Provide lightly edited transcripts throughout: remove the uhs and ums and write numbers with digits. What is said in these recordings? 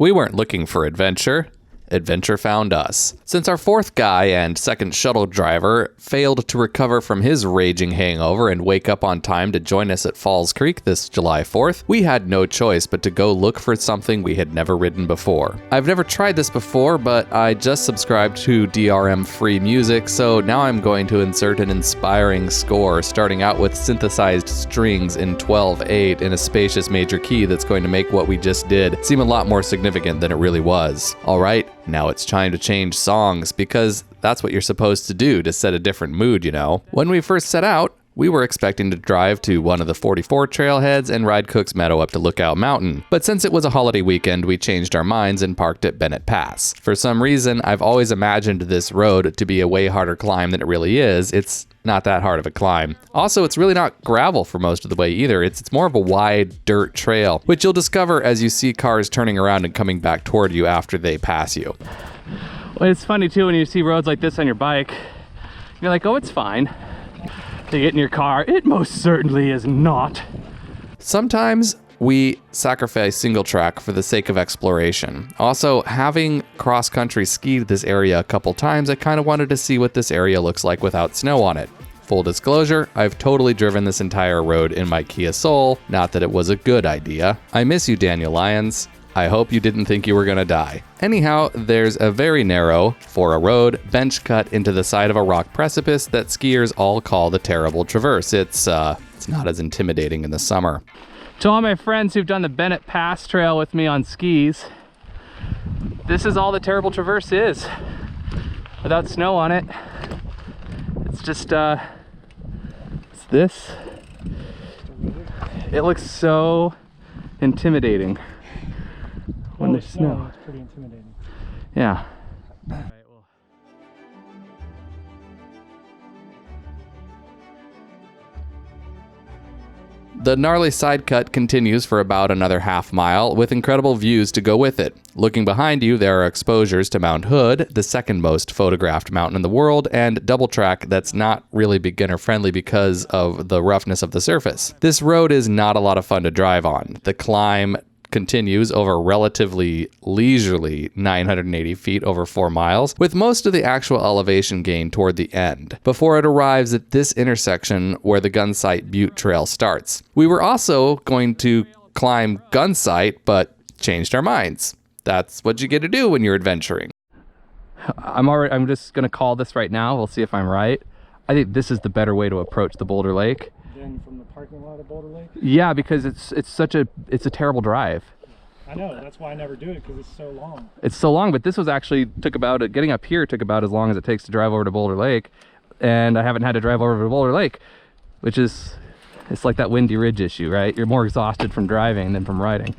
We weren't looking for adventure. Adventure found us. Since our fourth guy and second shuttle driver failed to recover from his raging hangover and wake up on time to join us at Falls Creek this July 4th, we had no choice but to go look for something we had never ridden before. I've never tried this before, but I just subscribed to DRM free music, so now I'm going to insert an inspiring score, starting out with synthesized strings in 12/8 in a spacious major key that's going to make what we just did seem a lot more significant than it really was. All right. Now it's time to change songs, because that's what you're supposed to do to set a different mood, you know. When we first set out, we were expecting to drive to one of the 44 trailheads and ride Cook's Meadow up to Lookout Mountain. But since it was a holiday weekend, we changed our minds and parked at Bennett Pass. For some reason, I've always imagined this road to be a way harder climb than it really is. It's not that hard of a climb. Also, it's really not gravel for most of the way either. It's more of a wide dirt trail, which you'll discover as you see cars turning around and coming back toward you after they pass you. Well, it's funny too when you see roads like this on your bike. You're like, oh, it's fine. You get in your car, it most certainly is not. Sometimes we sacrifice single track for the sake of exploration. Also, having cross-country skied this area a couple times, I kind of wanted to see what this area looks like without snow on it. Full disclosure, I've totally driven this entire road in my Kia Soul, not that it was a good idea. I miss you, Daniel Lyons. I hope you didn't think you were gonna die. Anyhow, there's a very narrow, for a road, bench cut into the side of a rock precipice that skiers all call the Terrible Traverse. It's not as intimidating in the summer. To all my friends who've done the Bennett Pass trail with me on skis, this is all the Terrible Traverse is. Without snow on it. It's just, it's this. It looks so intimidating when there's snow. It's pretty intimidating. Yeah. The gnarly side cut continues for about another half mile, with incredible views to go with it. Looking behind you, there are exposures to Mount Hood, the second most photographed mountain in the world, and double track that's not really beginner friendly because of the roughness of the surface. This road is not a lot of fun to drive on. The climb continues over relatively leisurely 980 feet over 4 miles, with most of the actual elevation gain toward the end, before it arrives at this intersection where the Gunsight Butte Trail starts. We were also going to climb Gunsight, but changed our minds. That's what you get to do when you're adventuring. I'm just gonna call this right now. We'll see if I'm right. I think this is the better way to approach the Boulder Lake. From the parking lot of Boulder Lake? Yeah, because it's a terrible drive. I know, that's why I never do it, because it's so long. It's so long, but this was actually getting up here took about as long as it takes to drive over to Boulder Lake, and I haven't had to drive over to Boulder Lake, which is, it's like that Windy Ridge issue, right? You're more exhausted from driving than from riding.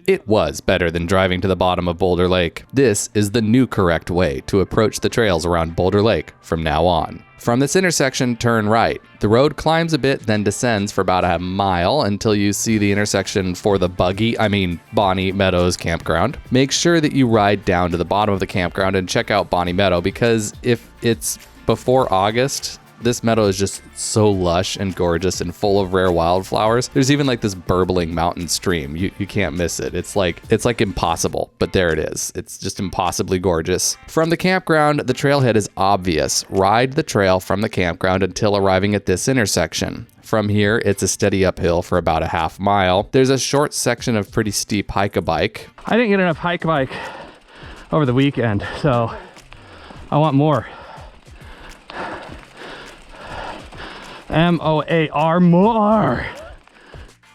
It was better than driving to the bottom of Boulder Lake. This is the new correct way to approach the trails around Boulder Lake from now on. From this intersection, turn right. The road climbs a bit, then descends for about a mile until you see the intersection for the Bonnie Meadows campground. Make sure that you ride down to the bottom of the campground and check out Bonnie Meadow, because if it's before August, this meadow is just so lush and gorgeous and full of rare wildflowers. There's even like this burbling mountain stream. You can't miss it. It's like impossible, but there it is. It's just impossibly gorgeous. From the campground, the trailhead is obvious. Ride the trail from the campground until arriving at this intersection. From here, it's a steady uphill for about a half mile. There's a short section of pretty steep hike-a-bike. I didn't get enough hike-a-bike over the weekend, so I want more. M-O-A-R, more.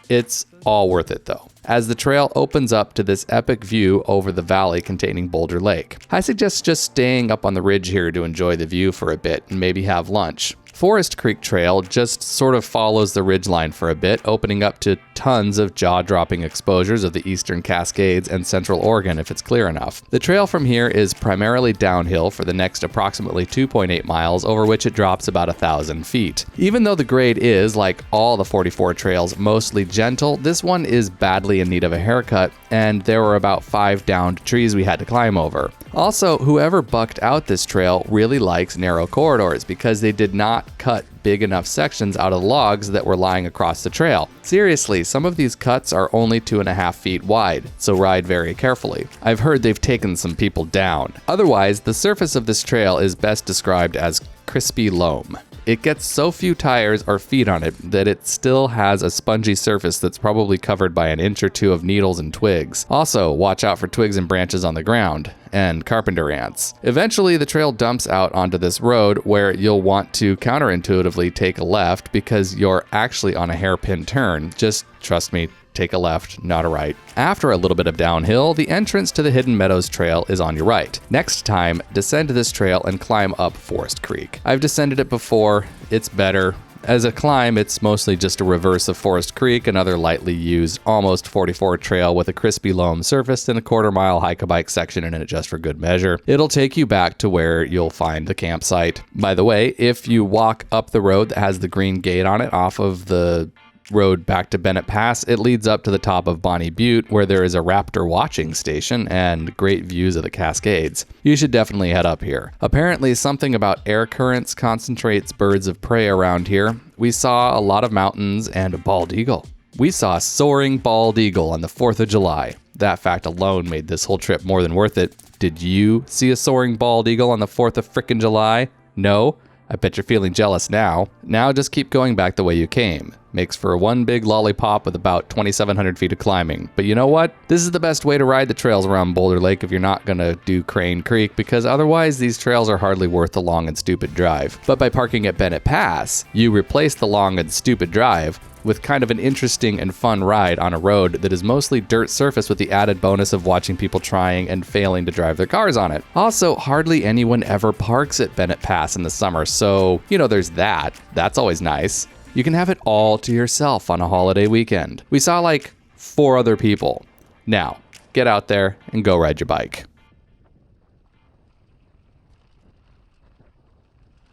It's all worth it though, as the trail opens up to this epic view over the valley containing Boulder Lake. I suggest just staying up on the ridge here to enjoy the view for a bit and maybe have lunch. Forest Creek Trail just sort of follows the ridgeline for a bit, opening up to tons of jaw-dropping exposures of the Eastern Cascades and Central Oregon if it's clear enough. The trail from here is primarily downhill for the next approximately 2.8 miles, over which it drops about 1,000 feet. Even though the grade is, like all the 44 trails, mostly gentle, this one is badly in need of a haircut, and there were about 5 downed trees we had to climb over. Also, whoever bucked out this trail really likes narrow corridors because they did not cut big enough sections out of the logs that were lying across the trail. Seriously, some of these cuts are only 2.5 feet wide, so ride very carefully. I've heard they've taken some people down. Otherwise, the surface of this trail is best described as crispy loam. It gets so few tires or feet on it that it still has a spongy surface that's probably covered by an inch or two of needles and twigs. Also, watch out for twigs and branches on the ground, and carpenter ants. Eventually, the trail dumps out onto this road where you'll want to counterintuitively take a left because you're actually on a hairpin turn. Just trust me, take a left, not a right. After a little bit of downhill, the entrance to the Hidden Meadows Trail is on your right. Next time, descend this trail and climb up Forest Creek. I've descended it before, it's better. As a climb, it's mostly just a reverse of Forest Creek, another lightly used, almost 44 trail with a crispy loam surface and a quarter-mile hike-a-bike section in it just for good measure. It'll take you back to where you'll find the campsite. By the way, if you walk up the road that has the green gate on it off of the road back to Bennett Pass, it leads up to the top of Bonnie Butte where there is a raptor watching station and great views of the Cascades. You should definitely head up here. Apparently something about air currents concentrates birds of prey around here. We saw a lot of mountains and a bald eagle. We saw a soaring bald eagle on the 4th of July. That fact alone made this whole trip more than worth it. Did you see a soaring bald eagle on the 4th of frickin' July? No? I bet you're feeling jealous now. Now just keep going back the way you came. Makes for one big lollipop with about 2,700 feet of climbing. But you know what? This is the best way to ride the trails around Boulder Lake if you're not gonna do Crane Creek, because otherwise these trails are hardly worth the long and stupid drive. But by parking at Bennett Pass, you replace the long and stupid drive with kind of an interesting and fun ride on a road that is mostly dirt surface with the added bonus of watching people trying and failing to drive their cars on it. Also, hardly anyone ever parks at Bennett Pass in the summer, so, there's that. That's always nice. You can have it all to yourself on a holiday weekend. We saw like 4 other people. Now, get out there and go ride your bike.